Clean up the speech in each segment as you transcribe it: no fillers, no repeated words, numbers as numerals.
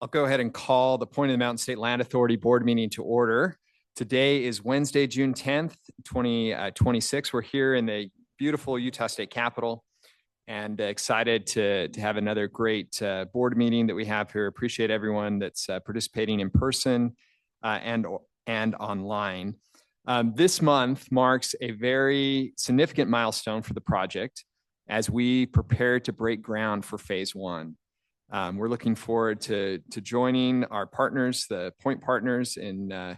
I'll go ahead and call the Point of the Mountain State Land Authority Board meeting to order. Today is Wednesday, June 10th, 2026. We're here in the beautiful Utah State Capitol and excited to have another great board meeting that we have here. Appreciate everyone that's participating in person and online. This month marks a very significant milestone for the project as we prepare to break ground for phase one. We're looking forward to joining our partners, the Point partners, in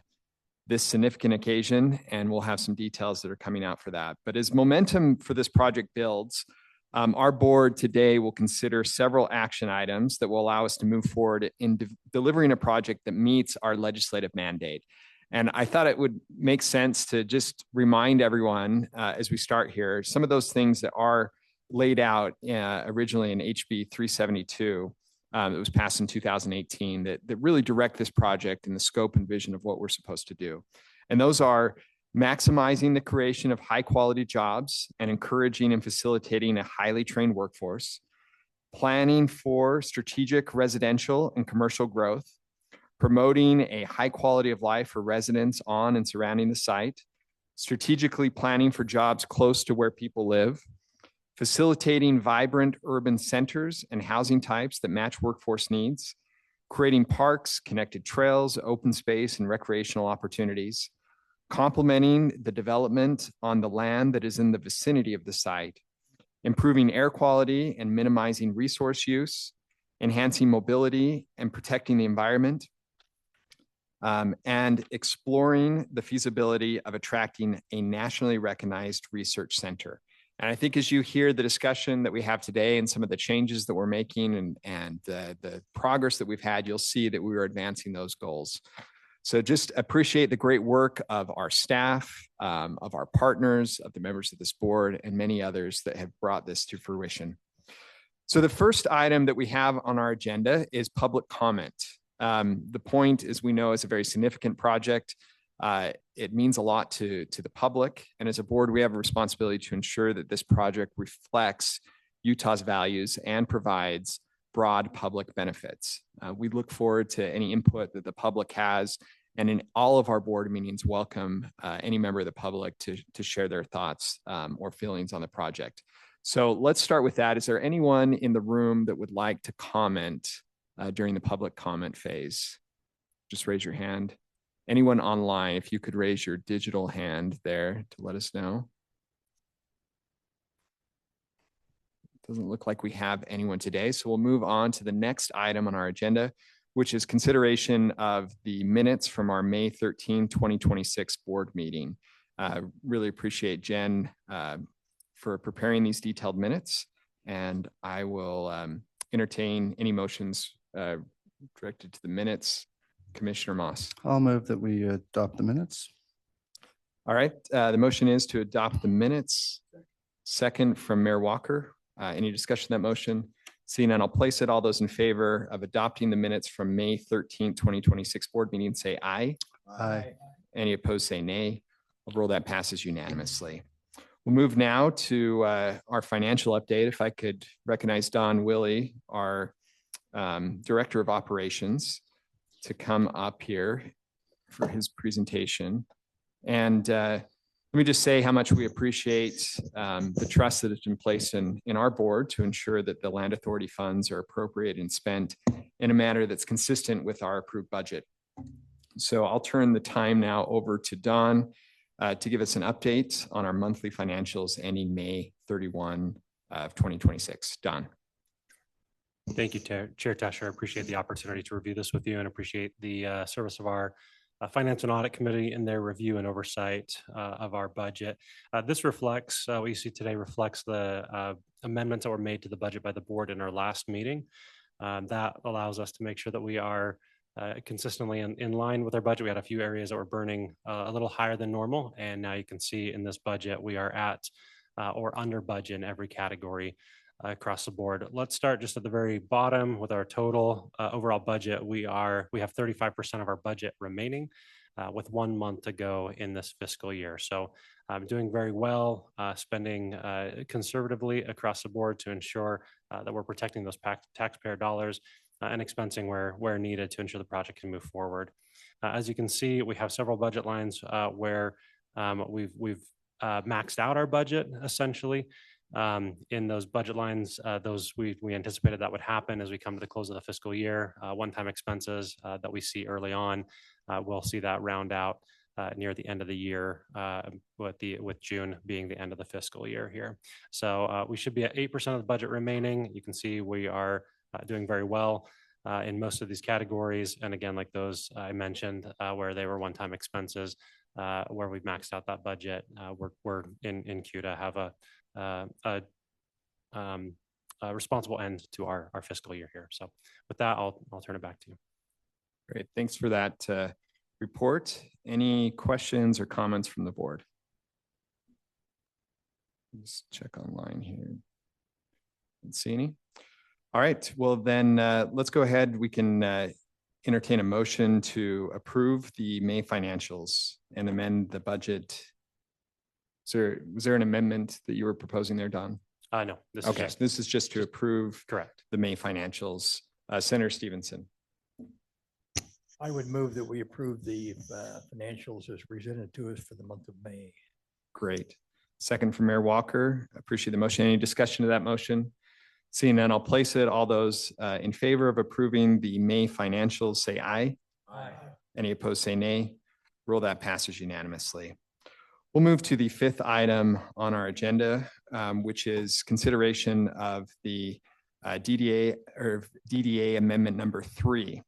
this significant occasion, and we'll have some details that are coming out for that. But as momentum for this project builds, our board today will consider several action items that will allow us to move forward in delivering a project that meets our legislative mandate. And I thought it would make sense to just remind everyone as we start here, some of those things that are laid out originally in HB 372. That was passed in 2018 that really direct this project and the scope and vision of what we're supposed to do. And those are maximizing the creation of high quality jobs and encouraging and facilitating a highly trained workforce, planning for strategic residential and commercial growth, promoting a high quality of life for residents on and surrounding the site, strategically planning for jobs close to where people live, facilitating vibrant urban centers and housing types that match workforce needs, creating parks, connected trails, open space, and recreational opportunities, complementing the development on the land that is in the vicinity of the site, improving air quality and minimizing resource use, enhancing mobility and protecting the environment, and exploring the feasibility of attracting a nationally recognized research center. And I think as you hear the discussion that we have today and some of the changes that we're making and the progress that we've had, you'll see that we are advancing those goals. So just appreciate the great work of our staff, of our partners, of the members of this board, and many others that have brought this to fruition. So the first item that we have on our agenda is public comment. The Point, as we know, is a very significant project. It means a lot to the public. And as a board, we have a responsibility to ensure that this project reflects Utah's values and provides broad public benefits. We look forward to any input that the public has, and in all of our board meetings, welcome any member of the public to share their thoughts or feelings on the project. So let's start with that. Is there anyone in the room that would like to comment during the public comment phase? Just raise your hand. Anyone online, if you could raise your digital hand there to let us know. Doesn't look like we have anyone today, so we'll move on to the next item on our agenda, which is consideration of the minutes from our May 13, 2026 board meeting. Really appreciate Jen for preparing these detailed minutes, and I will entertain any motions directed to the minutes. Commissioner Moss. I'll move that we adopt the minutes. All right. The motion is to adopt the minutes. Second from Mayor Walker. Any discussion on that motion? Seeing none, I'll place it. All those in favor of adopting the minutes from May 13, 2026 board meeting, say aye. Aye. Any opposed, say nay. I'll roll that passes unanimously. We'll move now to our financial update. If I could recognize Don Willey, our Director of Operations, to come up here for his presentation. And let me just say how much we appreciate the trust that has been placed in our board to ensure that the Land Authority funds are appropriate and spent in a manner that's consistent with our approved budget. So I'll turn the time now over to Don to give us an update on our monthly financials ending May 31 of 2026. Don. Thank you, Chair Tasher. I appreciate the opportunity to review this with you and appreciate the service of our Finance and Audit Committee in their review and oversight of our budget. This reflects, what you see today reflects the amendments that were made to the budget by the board in our last meeting. That allows us to make sure that we are consistently in line with our budget. We had a few areas that were burning a little higher than normal, and now you can see in this budget we are at or under budget in every category across the board. Let's start just at the very bottom with our total overall budget. We have 35% of our budget remaining with 1 month to go in this fiscal year. So doing very well, spending conservatively across the board to ensure that we're protecting those taxpayer dollars. and expensing where needed to ensure the project can move forward. As you can see, we have several budget lines where we've maxed out our budget essentially. In those budget lines, we anticipated that would happen as we come to the close of the fiscal year. One-time expenses that we see early on, we'll see that round out near the end of the year, with June being the end of the fiscal year here. So we should be at 8% of the budget remaining. You can see we are doing very well in most of these categories. And again, like those I mentioned, where they were one-time expenses, where we've maxed out that budget, we're in queue to have a responsible end to our fiscal year here. So with that, I'll turn it back to you. Great. Thanks for that report. Any questions or comments from the board? Just check online here. Didn't see any. All right. Well, then let's go ahead. We can entertain a motion to approve the May financials and amend the budget. Was there an amendment that you were proposing there, Don? No. This is just to approve correct the May financials. Senator Stevenson. I would move that we approve the financials as presented to us for the month of May. Great. Second from Mayor Walker. Appreciate the motion. Any discussion to that motion? Seeing none, I'll place it. All those in favor of approving the May financials, say aye. Aye. Any opposed, say nay. Rule that passes unanimously. We'll move to the fifth item on our agenda, which is consideration of the DDA amendment number 3.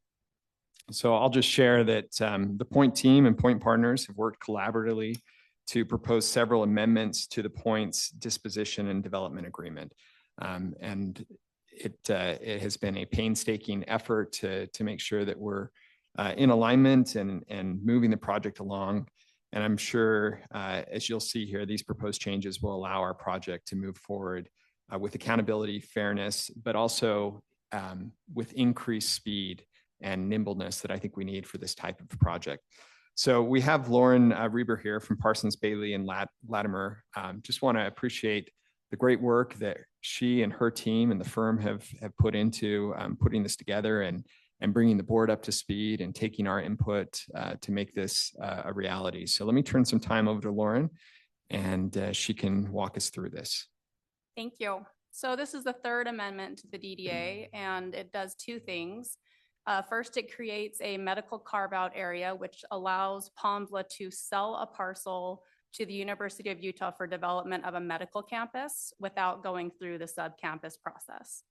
So I'll just share that the Point team and Point partners have worked collaboratively to propose several amendments to the Point's disposition and development agreement. And it has been a painstaking effort to make sure that we're in alignment and moving the project along. And I'm sure, as you'll see here, these proposed changes will allow our project to move forward with accountability, fairness, but also with increased speed and nimbleness that I think we need for this type of project. So we have Lauren Reber here from Parsons, Bailey, and Latimer. Just want to appreciate the great work that she and her team and the firm have put into putting this together and bringing the board up to speed and taking our input to make this a reality. So let me turn some time over to Lauren, and she can walk us through this. Thank you. So this is the third amendment to the DDA, and it does two things. First, it creates a medical carve-out area, which allows Palmsla to sell a parcel to the University of Utah for development of a medical campus without going through the sub-campus process.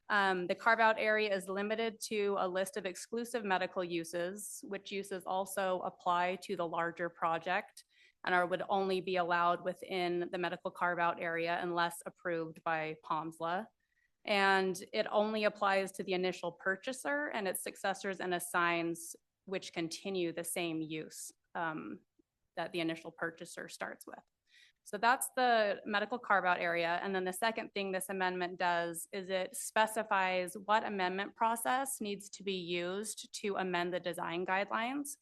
The carve-out area is limited to a list of exclusive medical uses, which uses also apply to the larger project and would only be allowed within the medical carve-out area unless approved by Palmsla. And it only applies to the initial purchaser and its successors and assigns which continue the same use that the initial purchaser starts with. So that's the medical carve-out area. And then the second thing this amendment does is it specifies what amendment process needs to be used to amend the design guidelines.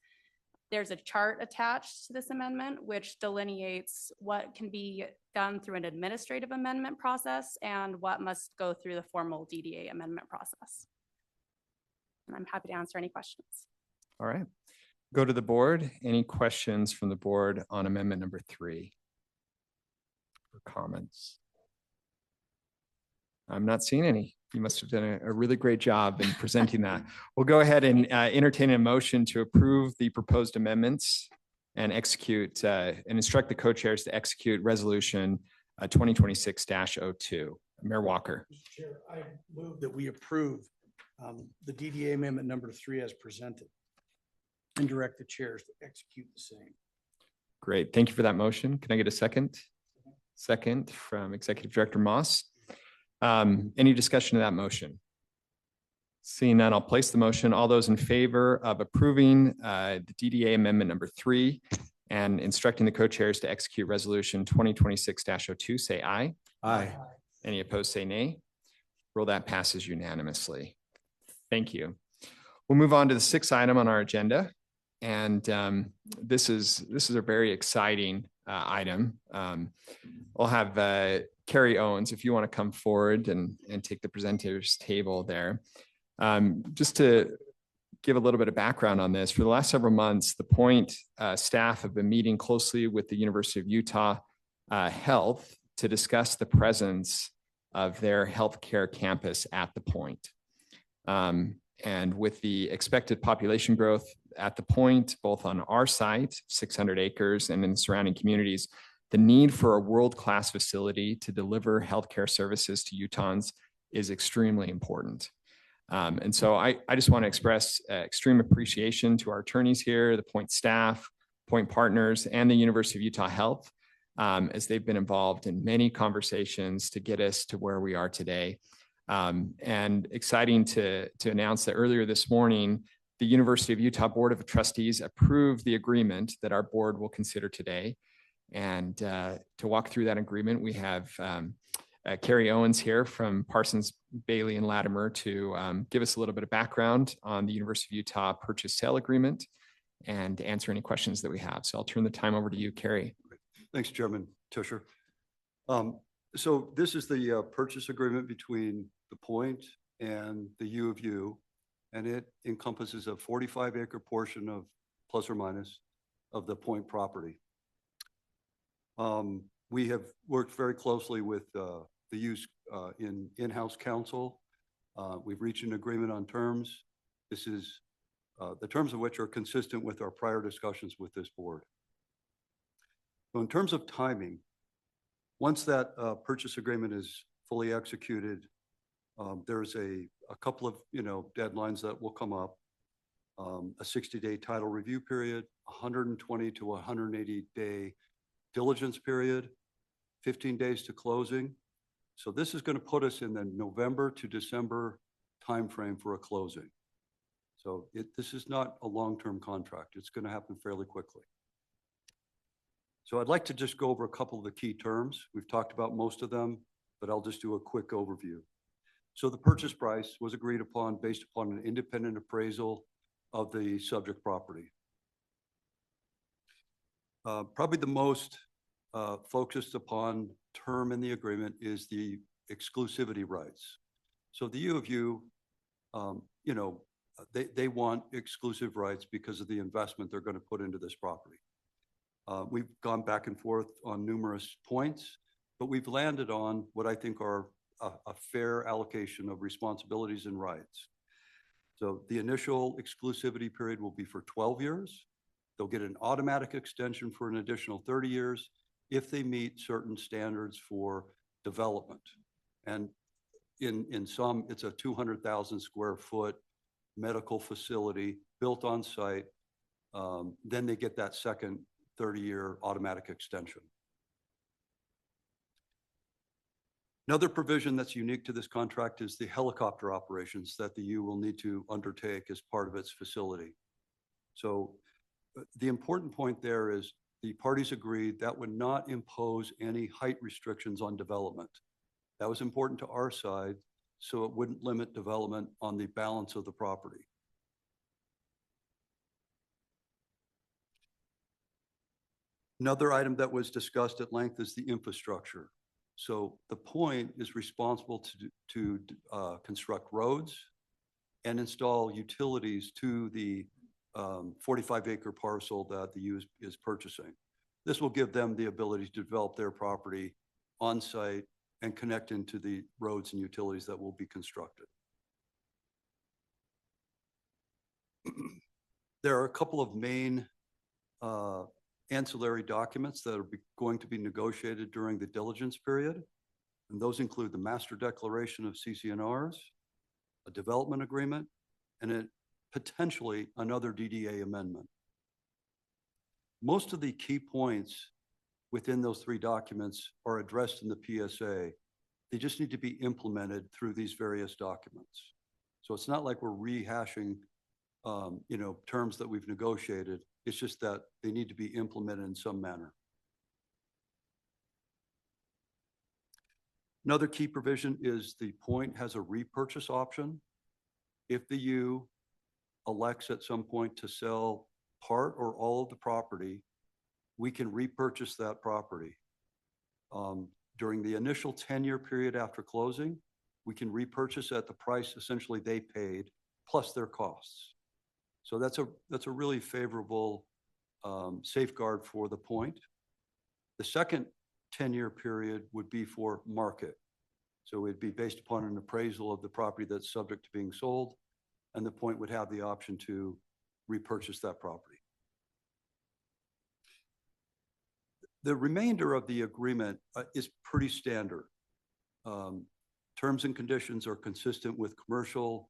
There's a chart attached to this amendment, which delineates what can be done through an administrative amendment process and what must go through the formal DDA amendment process. And I'm happy to answer any questions. All right. Go to the board. Any questions from the board on amendment number 3? Or comments? I'm not seeing any. You must have done a really great job in presenting that. We'll go ahead and entertain a motion to approve the proposed amendments and execute and instruct the co-chairs to execute resolution 2026-02. Mayor Walker. Mr. Chair, I move that we approve the DDA amendment number 3 as presented and direct the chairs to execute the same. Great. Thank you for that motion. Can I get a second? Second from Executive Director Moss. Any discussion of that motion? Seeing none, I'll place the motion. All those in favor of approving the DDA amendment number 3 and instructing the co-chairs to execute resolution 2026-02, say aye. Aye. Any opposed, say nay. Rule that passes unanimously. Thank you. We'll move on to the 6th item on our agenda. And this is a very exciting item. I'll have Carrie Owens, if you want to come forward and take the presenters table there. Just to give a little bit of background on this, for the last several months, the Point staff have been meeting closely with the University of Utah Health to discuss the presence of their healthcare campus at the Point. And with the expected population growth at the Point, both on our site, 600 acres, and in the surrounding communities, the need for a world-class facility to deliver healthcare services to Utahns is extremely important. And so I just want to express extreme appreciation to our attorneys here, the Point staff, Point partners, and the University of Utah Health, as they've been involved in many conversations to get us to where we are today. And exciting to announce that earlier this morning, the University of Utah Board of Trustees approved the agreement that our board will consider today. And to walk through that agreement, we have Carrie Owens here from Parsons, Bailey, and Latimer to give us a little bit of background on the University of Utah purchase sale agreement and answer any questions that we have. So I'll turn the time over to you, Carrie. Thanks, Chairman Tusher. So this is the purchase agreement between the Point and the U of U, and it encompasses a 45-acre portion of plus or minus of the Point property. We have worked very closely with the U's in-house counsel. We've reached an agreement on terms. This is the terms of which are consistent with our prior discussions with this board. So in terms of timing, once that purchase agreement is fully executed, there's a couple of deadlines that will come up. A 60-day title review period, 120 to 180-day diligence period, 15 days to closing. So this is going to put us in the November to December timeframe for a closing. So this is not a long-term contract. It's going to happen fairly quickly. So I'd like to just go over a couple of the key terms. We've talked about most of them, but I'll just do a quick overview. So the purchase price was agreed upon based upon an independent appraisal of the subject property. Probably the most focused upon term in the agreement is the exclusivity rights. So the U of U, they want exclusive rights because of the investment they're going to put into this property. We've gone back and forth on numerous points, but we've landed on what I think are a fair allocation of responsibilities and rights. So the initial exclusivity period will be for 12 years. They'll get an automatic extension for an additional 30 years if they meet certain standards for development. And in some, it's a 200,000 square foot medical facility built on site. Then they get that second 30-year automatic extension. Another provision that's unique to this contract is the helicopter operations that the U will need to undertake as part of its facility. So the important point there is the parties agreed that would not impose any height restrictions on development. That was important to our side, so it wouldn't limit development on the balance of the property. Another item that was discussed at length is the infrastructure. So the Point is responsible to construct roads and install utilities to the 45-acre parcel that the U is purchasing. This will give them the ability to develop their property on site and connect into the roads and utilities that will be constructed. There are a couple of main ancillary documents that are going to be negotiated during the diligence period. And those include the master declaration of CC&Rs, a development agreement, and potentially another DDA amendment. Most of the key points within those three documents are addressed in the PSA. They just need to be implemented through these various documents. So it's not like we're rehashing terms that we've negotiated. It's just that they need to be implemented in some manner. Another key provision is the Point has a repurchase option. If the U elects at some point to sell part or all of the property, we can repurchase that property. During the initial 10-year period after closing, we can repurchase at the price essentially they paid plus their costs. So that's a really favorable safeguard for the point. The second 10-year period would be for market. So it'd be based upon an appraisal of the property that's subject to being sold, and the point would have the option to repurchase that property. The remainder of the agreement is pretty standard. Terms and conditions are consistent with commercial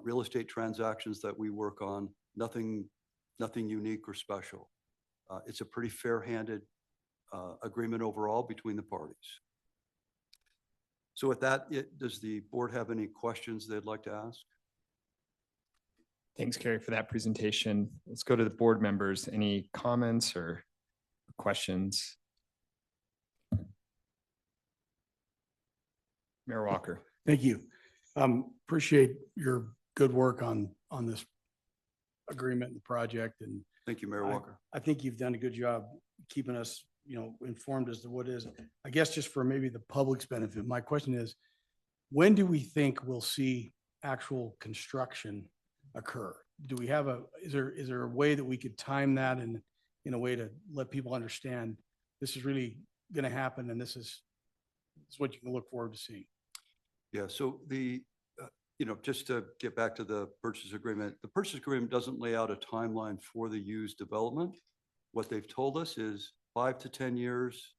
real estate transactions that we work on, nothing unique or special. It's a pretty fair-handed agreement overall between the parties. So with that, does the board have any questions they'd like to ask? Thanks, Kerry, for that presentation. Let's go to the board members. Any comments or questions? Mayor Walker. Thank you. Appreciate your good work on this agreement and the project. And Thank you, Mayor Walker. I think you've done a good job keeping us, informed as to what is. I guess just for maybe the public's benefit, my question is, when do we think we'll see actual construction occur? Do we have is there a way that we could time that in a way to let people understand this is really going to happen and this is what you can look forward to seeing? Yeah, so just to get back to the purchase agreement, the purchase agreement doesn't lay out a timeline for the used development. What they've told us is 5 to 10 years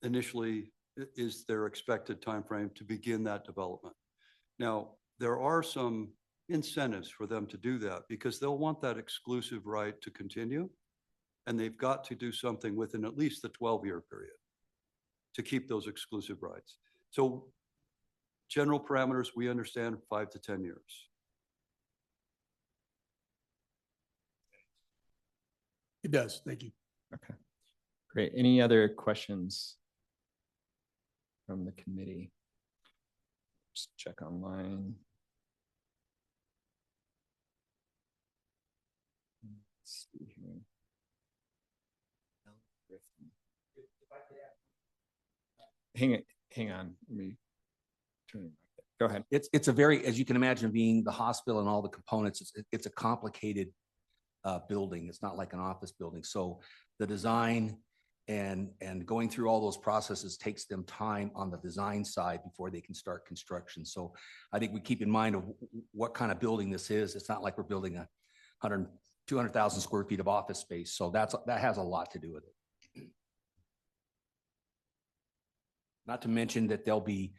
initially is their expected timeframe to begin that development. Now, there are some incentives for them to do that because they'll want that exclusive right to continue, and they've got to do something within at least the 12-year period to keep those exclusive rights. So general parameters, we understand 5 to 10 years. It does. Thank you. Okay, great. Any other questions from the committee? Just check online. Let's see here. Hang on. Let me turn it back. Go ahead. It's a very, as you can imagine, being the hospital and all the components, it's a complicated building. It's not like an office building. So the design and going through all those processes takes them time on the design side before they can start construction. So I think we keep in mind of what kind of building this is. It's not like we're building a 200,000 square feet of office space. So that has a lot to do with it. Not to mention that there'll be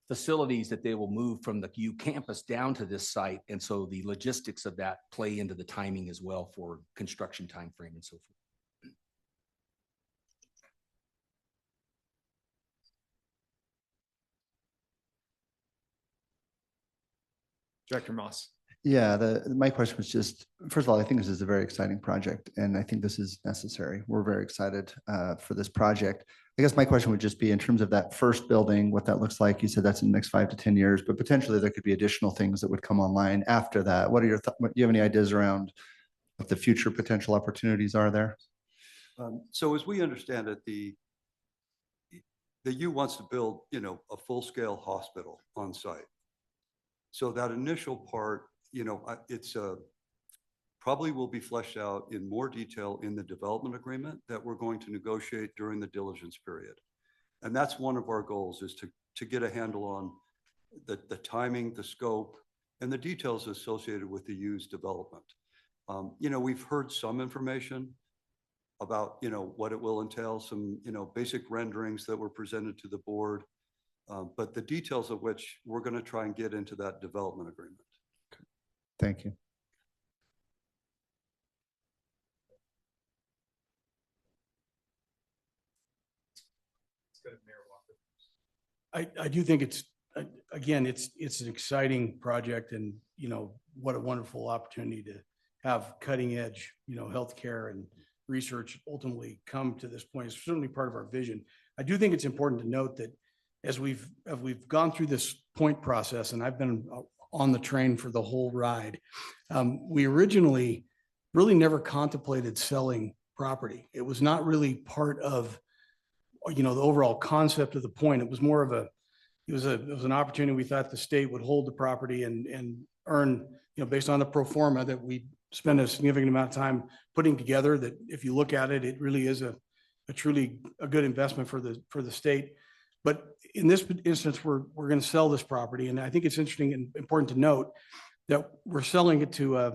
facilities that they will move from the U campus down to this site. And so the logistics of that play into the timing as well for construction timeframe and so forth. Director Moss. Yeah, my question was just, first of all, I think this is a very exciting project and I think this is necessary. We're very excited for this project. I guess my question would just be in terms of that first building, what that looks like. You said that's in the next 5 to 10 years, but potentially there could be additional things that would come online after that. What are your thoughts? Do you have any ideas around what the future potential opportunities are there? So as we understand it, the U wants to build, a full-scale hospital on site. So that initial part, it's probably will be fleshed out in more detail in the development agreement that we're going to negotiate during the diligence period. And that's one of our goals, is to get a handle on the timing, the scope, and the details associated with the U's development. We've heard some information about, what it will entail, some, basic renderings that were presented to the board, but the details of which we're going to try and get into that development agreement. Thank you. I do think it's an exciting project and, what a wonderful opportunity to have cutting edge, healthcare and research ultimately come to this point. It's certainly part of our vision. I do think it's important to note that as we've gone through this point process, and I've been on the train for the whole ride, we originally really never contemplated selling property. It was not really part of, the overall concept of the point. It was more of it was an opportunity. We thought the state would hold the property and earn, based on the pro forma that we spend a significant amount of time putting together, that if you look at it, it really is a truly a good investment for the state. But in this instance, we're going to sell this property. And I think it's interesting and important to note that we're selling it to a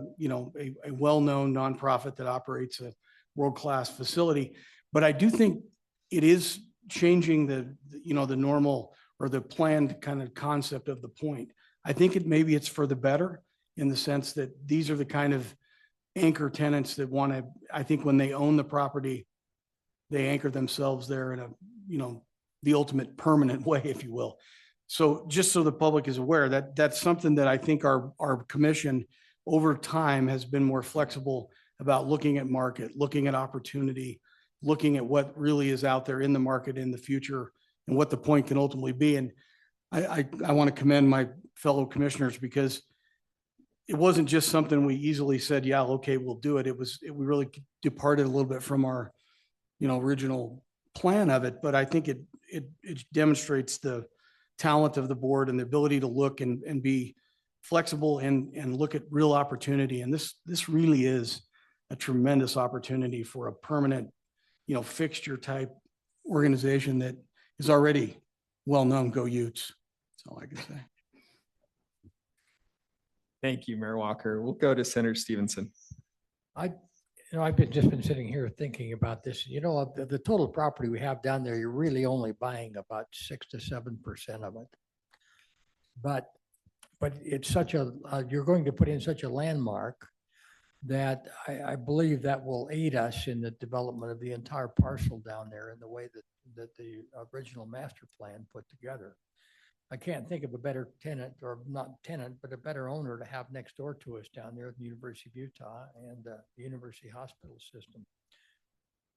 well-known nonprofit that operates a world-class facility. But I do think it is changing the normal or the planned kind of concept of the point. I think maybe it's for the better in the sense that these are the kind of anchor tenants that want to, I think when they own the property, they anchor themselves there in a, the ultimate permanent way, if you will. So just so the public is aware that that's something that I think our commission over time has been more flexible about looking at market, looking at opportunity, looking at what really is out there in the market in the future and what the point can ultimately be. And I want to commend my fellow commissioners because it wasn't just something we easily said, yeah, okay, we'll do it. We really departed a little bit from our, original plan of it. But I think it demonstrates the talent of the board and the ability to look and be flexible and look at real opportunity. And this really is a tremendous opportunity for a permanent, fixture type organization that is already well-known. Go Utes. That's all I can say. Thank you, Mayor Walker. We'll go to Senator Stevenson. I've just been sitting here thinking about this. The total property we have down there, you're really only buying about 6 to 7% of it. But it's you're going to put in such a landmark that I believe that will aid us in the development of the entire parcel down there in the way that the original master plan put together. I can't think of a better tenant, or not tenant, but a better owner to have next door to us down there at the University of Utah and the University Hospital System.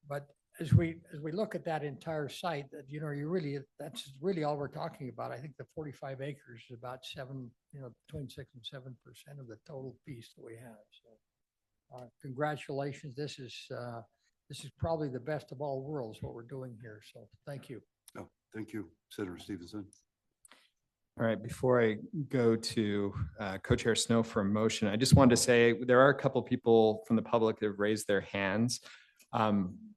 But as we look at that entire site, that that's really all we're talking about. I think the 45 acres is about between 6 and 7% of the total piece that we have. So congratulations. This is probably the best of all worlds, what we're doing here. So thank you. Oh, thank you, Senator Stevenson. All right, before I go to Co-Chair Snow for a motion, I just wanted to say there are a couple people from the public that have raised their hands.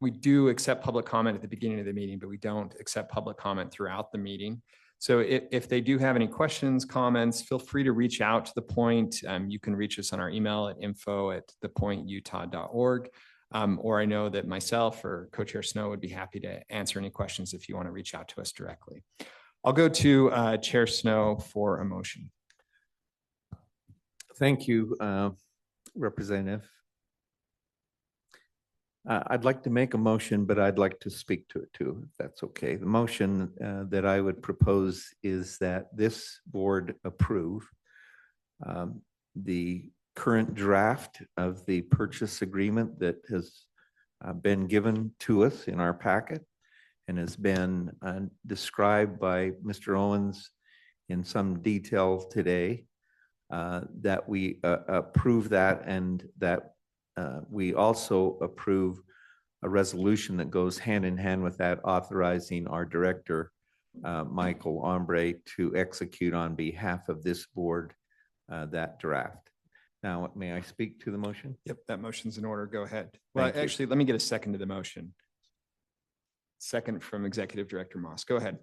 We do accept public comment at the beginning of the meeting, but we don't accept public comment throughout the meeting. So if they do have any questions, comments, feel free to reach out to The Point. You can reach us on our email at info@thepointutah.org. Or I know that myself or Co-Chair Snow would be happy to answer any questions if you want to reach out to us directly. I'll go to Chair Snow for a motion. Thank you, Representative. I'd like to make a motion, but I'd like to speak to it too, if that's okay. The motion that I would propose is that this board approve the current draft of the purchase agreement that has been given to us in our packet and has been described by Mr. Owens in some detail today, that we approve that, and that we also approve a resolution that goes hand in hand with that, authorizing our director, Michael Ombre, to execute on behalf of this board that draft. Now, may I speak to the motion? Yep, that motion's in order. Go ahead. Well, Thank you. actually, let me get a second to the motion. Second from Executive Director Moss. Go ahead.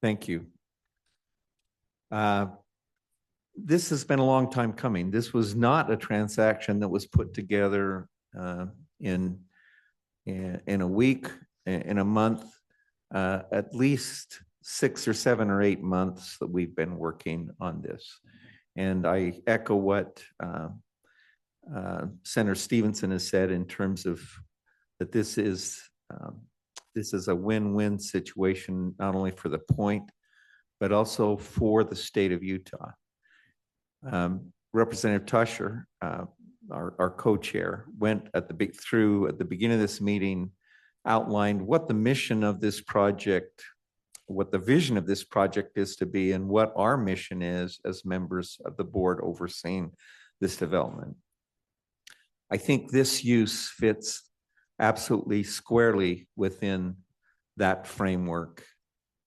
Thank you. This has been a long time coming. This was not a transaction that was put together in a week, in a month, at least 6 or 7 or 8 months that we've been working on this. And I echo what Senator Stevenson has said in terms of that this is a win-win situation, not only for the Point, but also for the state of Utah. Representative Tusher, our co-chair, went at the beginning of this meeting, outlined what the mission of this project, what the vision of this project is to be, and what our mission is as members of the board overseeing this development. I think this use fits absolutely squarely within that framework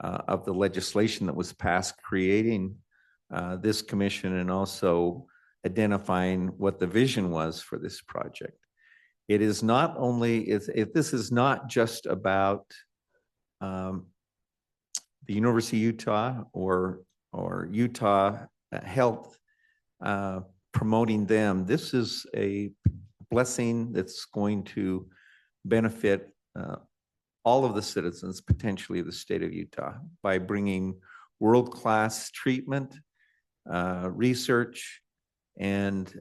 of the legislation that was passed creating this commission and also identifying what the vision was for this project. It is not only, if this is not just about the University of Utah or Utah Health promoting them, this is a blessing that's going to benefit all of the citizens, potentially of the state of Utah, by bringing world-class treatment, research, and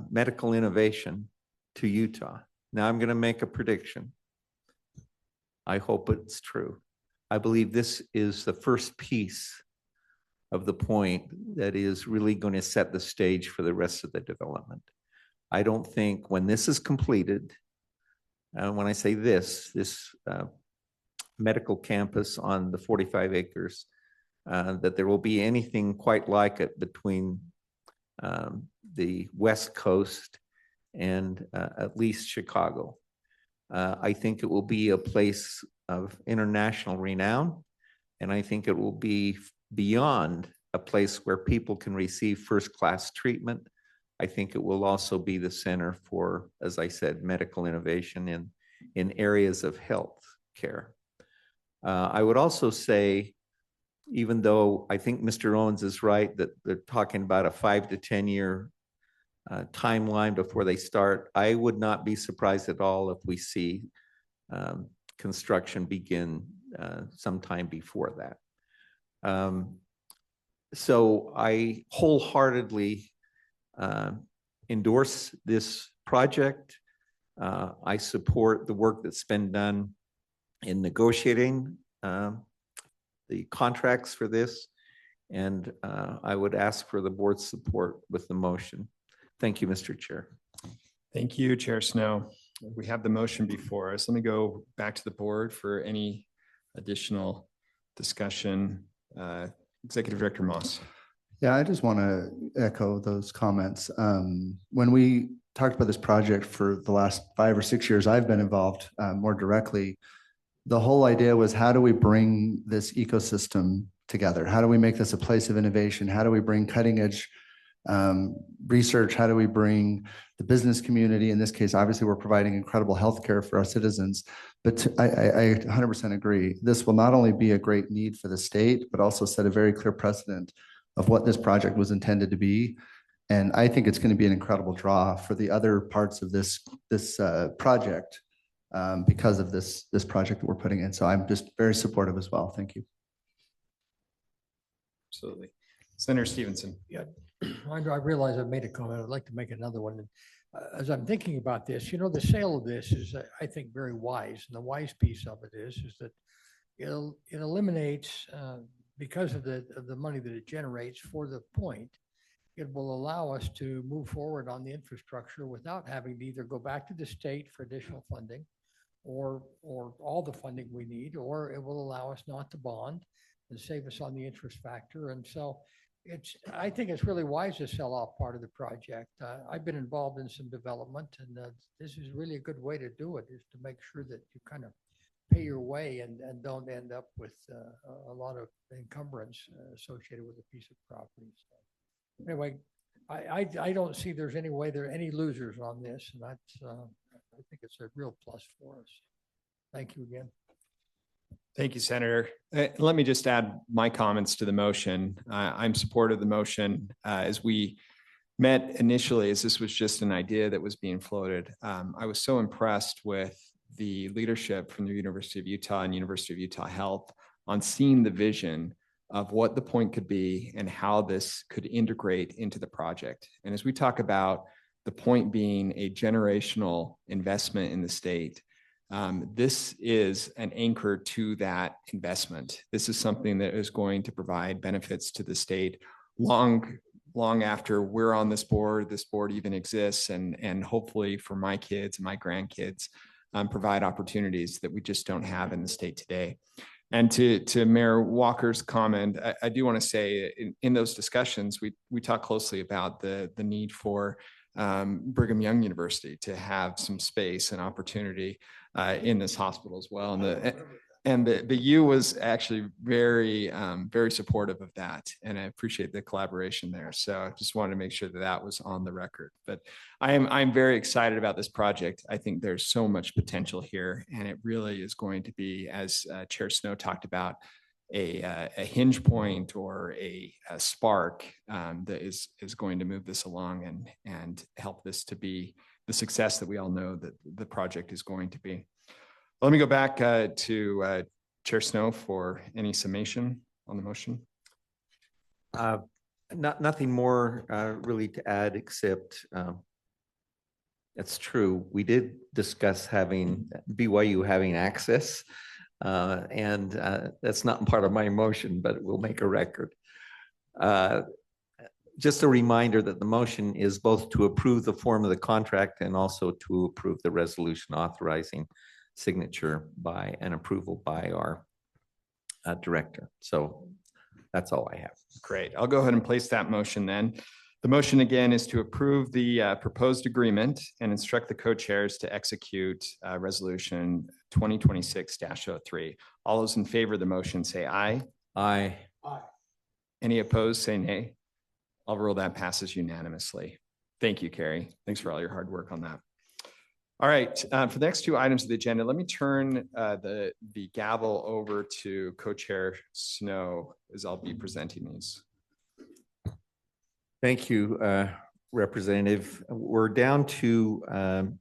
medical innovation to Utah. Now I'm going to make a prediction. I hope it's true. I believe this is the first piece of the point that is really going to set the stage for the rest of the development. I don't think when this is completed, when I say this medical campus on the 45 acres, that there will be anything quite like it between the West Coast and at least Chicago. I think it will be a place of international renown, and I think it will be beyond a place where people can receive first-class treatment. I think it will also be the center for, as I said, medical innovation in areas of health care. I would also say, even though I think Mr. Owens is right that they're talking about a 5 to 10 year timeline before they start, I would not be surprised at all if we see construction begin sometime before that. So I wholeheartedly endorse this project. I support the work that's been done in negotiating the contracts for this, and I would ask for the board's support with the motion. Thank you, Mr. Chair. Thank you, Chair Snow. We have the motion before us. Let me go back to the board for any additional discussion. Executive Director Moss. Yeah, I just want to echo those comments. When we talked about this project for the last 5 or 6 years, I've been involved more directly. The whole idea was, how do we bring this ecosystem together? How do we make this a place of innovation? How do we bring cutting edge research? How do we bring the business community? In this case, obviously, we're providing incredible healthcare for our citizens. But I 100% agree. This will not only be a great need for the state, but also set a very clear precedent of what this project was intended to be. And I think it's going to be an incredible draw for the other parts of this project because of this project that we're putting in. So I'm just very supportive as well. Thank you. Absolutely. Senator Stevenson. Yeah, I realize I've made a comment. I'd like to make another one. As I'm thinking about this, the sale of this is, I think, very wise. And the wise piece of it is that it eliminates, because of the money that it generates for the point, it will allow us to move forward on the infrastructure without having to either go back to the state for additional funding or all the funding we need, or it will allow us not to bond and save us on the interest factor. And so I think it's really wise to sell off part of the project. I've been involved in some development, and this is really a good way to do it, is to make sure that you kind of pay your way and don't end up with a lot of encumbrance associated with a piece of property. So anyway, I don't see there's any way there are any losers on this, and that's I think it's a real plus for us. Thank you again. Thank you, Senator. Let me just add my comments to the motion. I'm supportive of the motion. As we met initially, as this was just an idea that was being floated, I was so impressed with the leadership from the University of Utah and University of Utah Health on seeing the vision of what the point could be and how this could integrate into the project. And as we talk about the point being a generational investment in the state, this is an anchor to that investment. This is something that is going to provide benefits to the state long after we're on this board even exists, and hopefully for my kids and my grandkids, provide opportunities that we just don't have in the state today. And to Mayor Walker's comment, I do want to say in those discussions, we talk closely about the need for Brigham Young University to have some space and opportunity in this hospital as well. And the U was actually very, very supportive of that. And I appreciate the collaboration there. So I just wanted to make sure that that was on the record. But I'm very excited about this project. I think there's so much potential here, and it really is going to be, as Chair Snow talked about, a hinge point or a spark that is going to move this along and help this to be the success that we all know that the project is going to be. Let me go back to Chair Snow for any summation on the motion. Nothing more really to add, except it's true. We did discuss having BYU having access, and that's not part of my motion, but we'll make a record. Just a reminder that the motion is both to approve the form of the contract and also to approve the resolution authorizing signature by and approval by our director. So that's all I have. Great. I'll go ahead and place that motion then. The motion again is to approve the proposed agreement and instruct the co-chairs to execute resolution 2026-03. All those in favor of the motion say aye. Aye. Any opposed, say nay. I'll rule that passes unanimously. Thank you, Carrie. Thanks for all your hard work on that. All right, for the next two items of the agenda, let me turn the gavel over to Co-Chair Snow as I'll be presenting these. Thank you, Representative. We're down to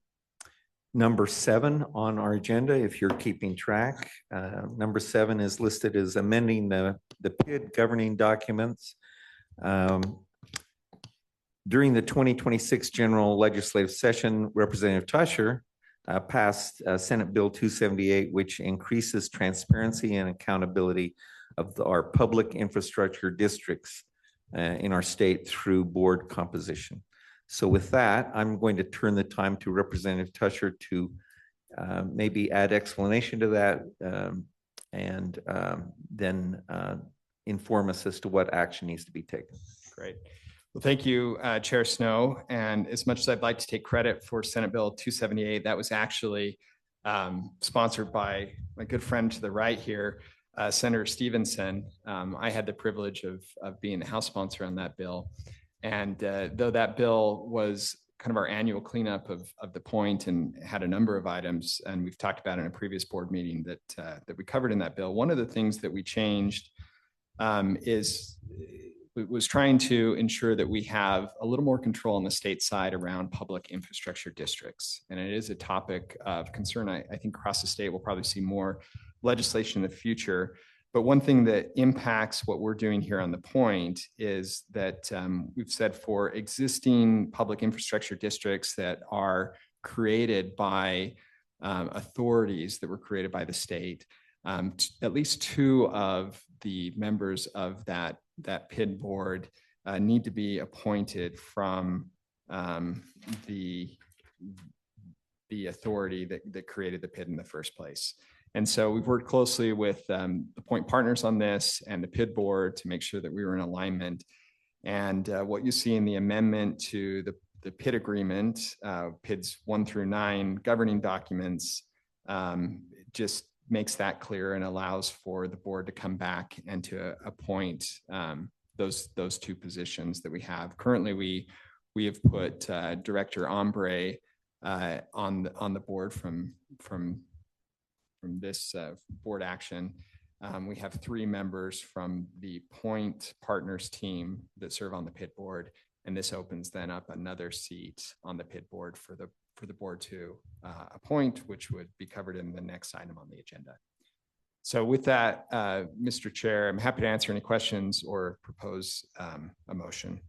number 7 on our agenda, if you're keeping track. Number 7 is listed as amending the PID governing documents. During the 2026 general legislative session, Representative Tusher passed Senate Bill 278, which increases transparency and accountability of our public infrastructure districts in our state through board composition. So with that, I'm going to turn the time to Representative Tusher to maybe add explanation to that and then inform us as to what action needs to be taken. Great. Well, thank you, Chair Snow. And as much as I'd like to take credit for Senate Bill 278, that was actually sponsored by my good friend to the right here, Senator Stevenson. I had the privilege of being the House sponsor on that bill. And though that bill was kind of our annual cleanup of the point and had a number of items, and we've talked about in a previous board meeting that we covered in that bill, one of the things that we changed was trying to ensure that we have a little more control on the state side around public infrastructure districts. And it is a topic of concern. I think across the state, we'll probably see more legislation in the future. But one thing that impacts what we're doing here on the point is that we've said for existing public infrastructure districts that are created by authorities that were created by the state, at least 2 of the members of that PID board need to be appointed from the authority that created the PID in the first place. And so we've worked closely with the point partners on this and the PID board to make sure that we were in alignment. And what you see in the amendment to the PID agreement, PIDs 1 through 9 governing documents, just makes that clear and allows for the board to come back and to appoint those 2 positions that we have. Currently, we have put Director Ombre on the board from this board action. We have 3 members from the point partners team that serve on the PID board, and this opens then up another seat on the PID board for the board to appoint, which would be covered in the next item on the agenda. So with that, Mr. Chair, I'm happy to answer any questions or propose a motion.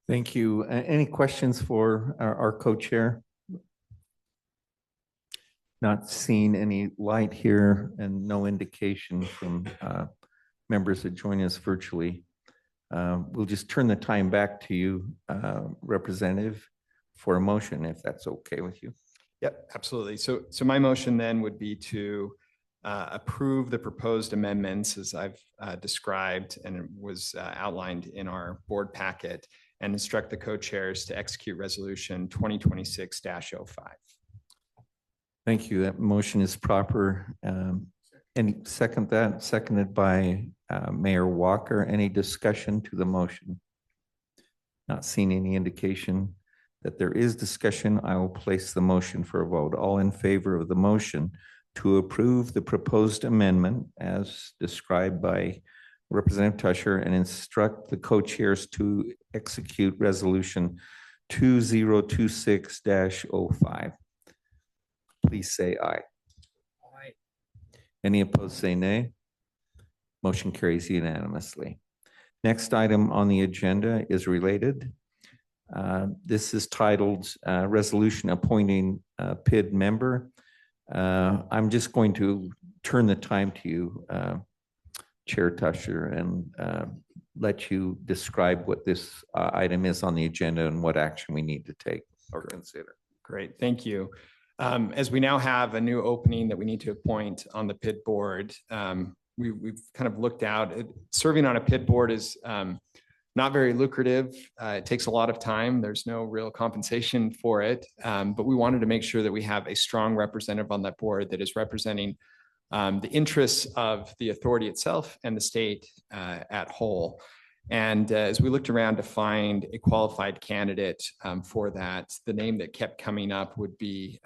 Thank you. Any questions for our co-chair? Not seeing any light here and no indication from members that join us virtually. We'll just turn the time back to you, Representative, for a motion, if that's okay with you. Yep, absolutely. So my motion then would be to approve the proposed amendments as I've described and it was outlined in our board packet and instruct the co-chairs to execute resolution 2026-05. Thank you. That motion is proper. Any second that, seconded by Mayor Walker. Any discussion to the motion? Not seeing any indication that there is discussion. I will place the motion for a vote. All in favor of the motion to approve the proposed amendment as described by Representative Tusher and instruct the co-chairs to execute resolution 2026-05. Please say aye. Any opposed, say nay. Motion carries unanimously. Next item on the agenda is related. This is titled Resolution Appointing a PID Member. I'm just going to turn the time to you, Chair Tusher, and let you describe what this item is on the agenda and what action we need to take or consider. Great, thank you. As we now have a new opening that we need to appoint on the PID board, we've kind of looked out. Serving on a PID board is not very lucrative. It takes a lot of time. There's no real compensation for it. But we wanted to make sure that we have a strong representative on that board that is representing the interests of the authority itself and the state at whole. And as we looked around to find a qualified candidate for that, the name that kept coming up would be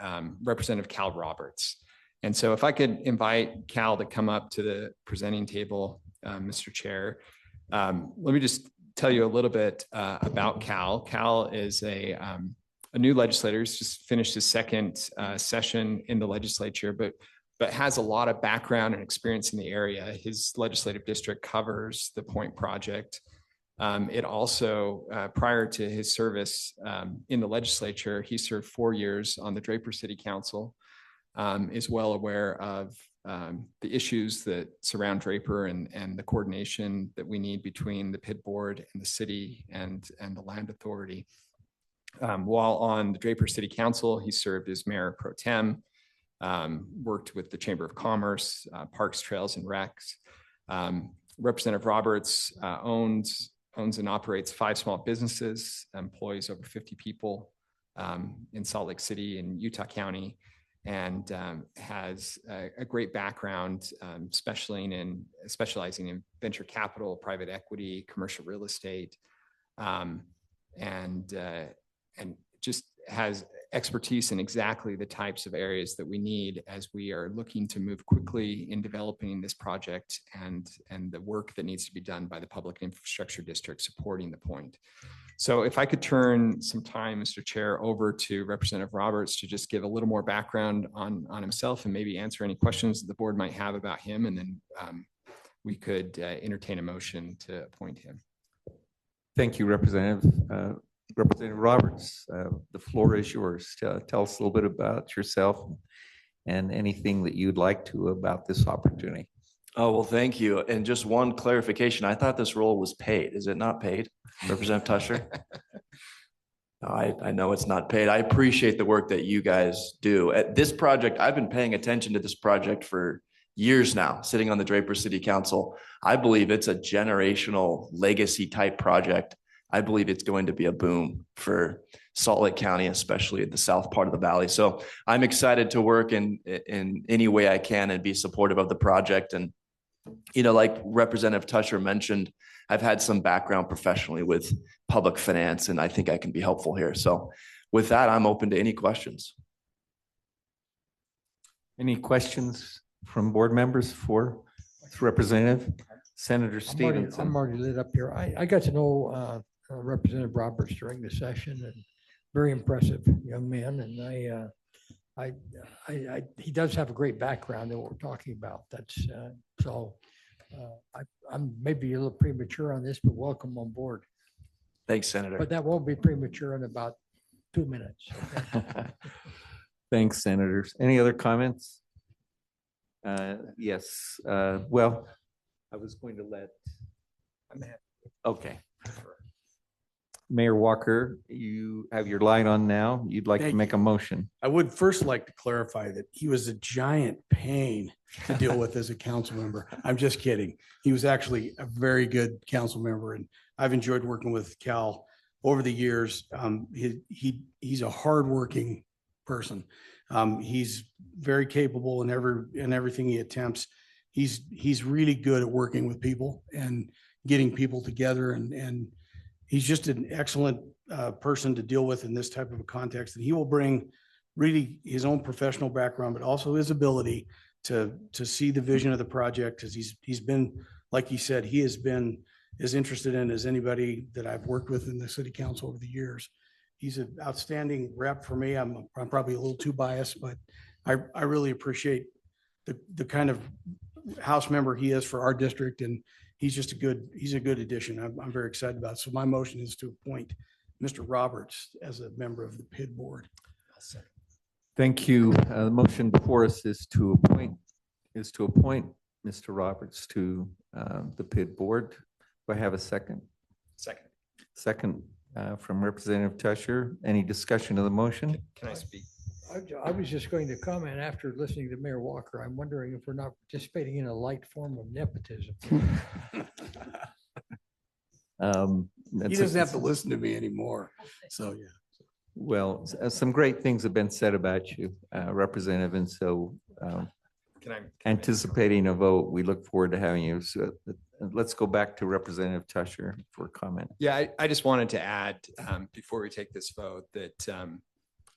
Representative Cal Roberts. And so if I could invite Cal to come up to the presenting table, Mr. Chair. Let me just tell you a little bit about Cal. Cal is a new legislator. He's just finished his second session in the legislature, but has a lot of background and experience in the area. His legislative district covers the Point Project. It also, prior to his service in the legislature, he served 4 years on the Draper City Council, is well aware of the issues that surround Draper and the coordination that we need between the PID board and the city and the land authority. While on the Draper City Council, he served as mayor pro tem, worked with the Chamber of Commerce, Parks, Trails, and Recs. Representative Roberts owns and operates 5 small businesses, employs over 50 people in Salt Lake City and Utah County, and has a great background specializing in venture capital, private equity, commercial real estate, and just has expertise in exactly the types of areas that we need as we are looking to move quickly in developing this project and the work that needs to be done by the Public Infrastructure District supporting the Point. So if I could turn some time, Mr. Chair, over to Representative Roberts to just give a little more background on himself and maybe answer any questions that the board might have about him, and then we could entertain a motion to appoint him. Thank you, Representative. Representative Roberts, the floor is yours. Tell us a little bit about yourself and anything that you'd like to about this opportunity. Oh, well, thank you. And just one clarification. I thought this role was paid. Is it not paid, Representative Tusher? No, I know it's not paid. I appreciate the work that you guys do. At this project, I've been paying attention to this project for years now, sitting on the Draper City Council. I believe it's a generational legacy type project. I believe it's going to be a boom for Salt Lake County, especially at the south part of the valley. So I'm excited to work in any way I can and be supportive of the project. And, you know, like Representative Tusher mentioned, I've had some background professionally with public finance, and I think I can be helpful here. So with that, I'm open to any questions. Any questions from board members for Representative? Senator Stevenson. I'm already lit up here. I got to know Representative Roberts during the session, and very impressive young man. And he does have a great background that we're talking about. That's I'm maybe a little premature on this, but welcome on board. Thanks, Senator. But that won't be premature in about 2 minutes. Okay? Thanks, Senators. Any other comments? Yes. Well, I was going to let. Okay. Mayor Walker, you have your light on now. You'd like to Thank make a motion. I would first like to clarify that he was a giant pain to deal with as a council member. I'm just kidding. He was actually a very good council member, and I've enjoyed working with Cal over the years. He's a hardworking person. He's very capable in everything he attempts. he's really good at working with people and getting people together, and he's just an excellent person to deal with in this type of a context. And he will bring really his own professional background, but also his ability to see the vision of the project, because he's been, like he said, he has been as interested in as anybody that I've worked with in the city council over the years. He's an outstanding rep for me. I'm probably a little too biased, but I really appreciate the kind of House member he is for our district, and he's a good addition. I'm very excited about it. So my motion is to appoint Mr. Roberts as a member of the PID board. Thank you. The motion before us is to appoint Mr. Roberts to the PID board. Do I have a second? Second. Second from Representative Tusher. Any discussion of the motion? Can I speak? I was just going to comment after listening to Mayor Walker. I'm wondering if we're not participating in a light form of nepotism. He doesn't have to listen to me anymore. So, yeah. Well, some great things have been said about you, Representative, and so Can I? anticipating a vote, we look forward to having you. So let's go back to Representative Tusher for comment. Yeah, I just wanted to add, before we take this vote, that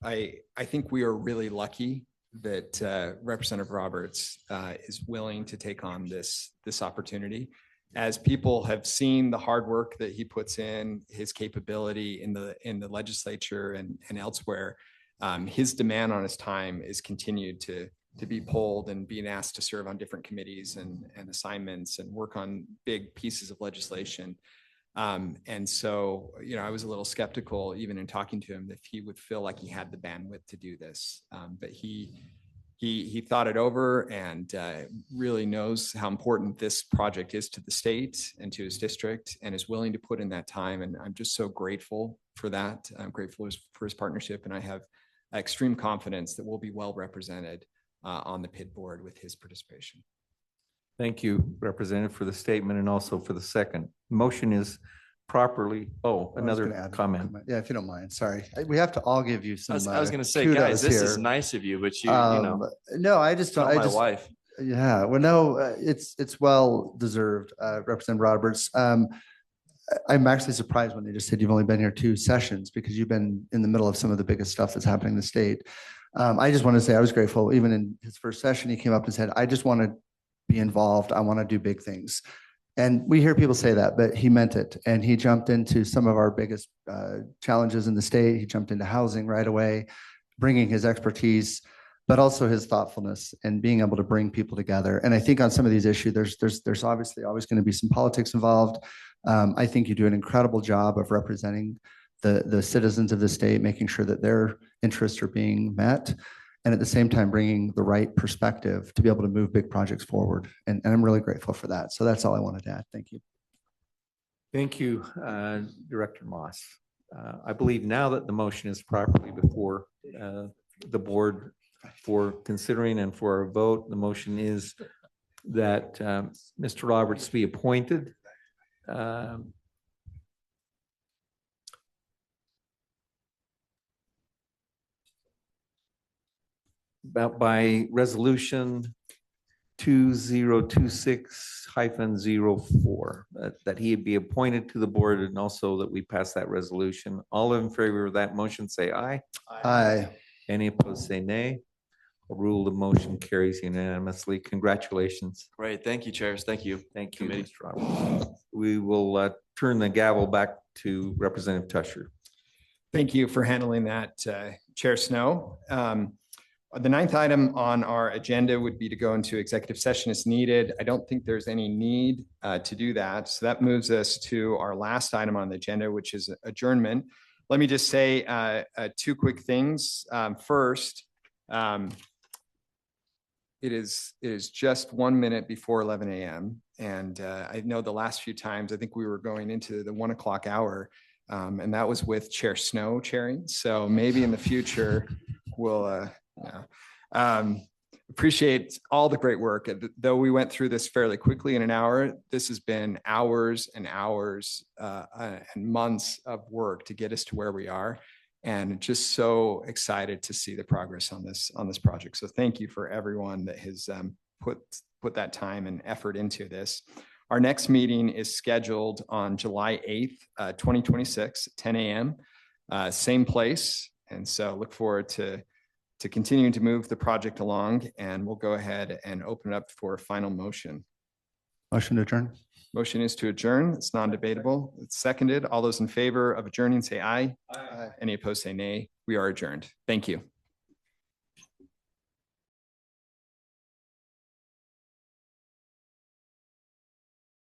I think we are really lucky that Representative Roberts is willing to take on this opportunity. As people have seen the hard work that he puts in, his capability in the legislature and elsewhere, his demand on his time is continued to be polled and being asked to serve on different committees and assignments and work on big pieces of legislation. And so, I was a little skeptical even in talking to him if he would feel like he had the bandwidth to do this. But he thought it over and really knows how important this project is to the state and to his district, and is willing to put in that time. And I'm just so grateful for that. I'm grateful for his partnership, and I have extreme confidence that we'll be well represented on the PID board with his participation. Thank you, Representative, for the statement and also for the second. Motion is properly, I was gonna another add a comment. Yeah, if you don't mind, sorry. We have to all give you some. I was going to say, kudos guys, this is here. nice of you, but you No, I just, tell I my just, wife. yeah, well, no, it's well deserved, Representative Roberts. I'm actually surprised when they just said you've only been here 2 sessions, because you've been in the middle of some of the biggest stuff that's happening in the state. I just want to say I was grateful. Even in his first session, he came up and said, I just want to be involved. I want to do big things. And we hear people say that, but he meant it. And he jumped into some of our biggest challenges in the state. He jumped into housing right away, bringing his expertise, but also his thoughtfulness and being able to bring people together. And I think on some of these issues, there's obviously always going to be some politics involved. I think you do an incredible job of representing the citizens of the state, making sure that their interests are being met, and at the same time bringing the right perspective to be able to move big projects forward. And I'm really grateful for that. So that's all I wanted to add. Thank you. Thank you, Director Moss. I believe now that the motion is properly before the board for considering and for our vote, the motion is that Mr. Roberts be appointed by resolution 2026-04, that he be appointed to the board, and also that we pass that resolution. All in favor of that motion, say aye. Aye. Any opposed, say nay. A rule, the motion carries unanimously. Congratulations. Great. Thank you, chairs. Thank you. Thank you, Committee. Mr. Roberts. We will turn the gavel back to Representative Tusher. Thank you for handling that, Chair Snow. The 9th item on our agenda would be to go into executive session as needed. I don't think there's any need to do that. So that moves us to our last item on the agenda, which is adjournment. Let me just say 2 quick things. First, it is just 1 minute before 11 a.m. And I know the last few times, I think we were going into the 1 o'clock hour, and that was with Chair Snow chairing. So maybe in the future, we'll appreciate all the great work. Though we went through this fairly quickly in an hour, this has been hours and hours and months of work to get us to where we are. And just so excited to see the progress on this project. So thank you for everyone that has put that time and effort into this. Our next meeting is scheduled on July 8th, 2026, 10 a.m., same place. And so look forward to continuing to move the project along, and we'll go ahead and open it up for a final motion. Motion to adjourn. Motion is to adjourn. It's non-debatable. It's seconded. All those in favor of adjourning, say aye. Any opposed, say nay. We are adjourned. Thank you.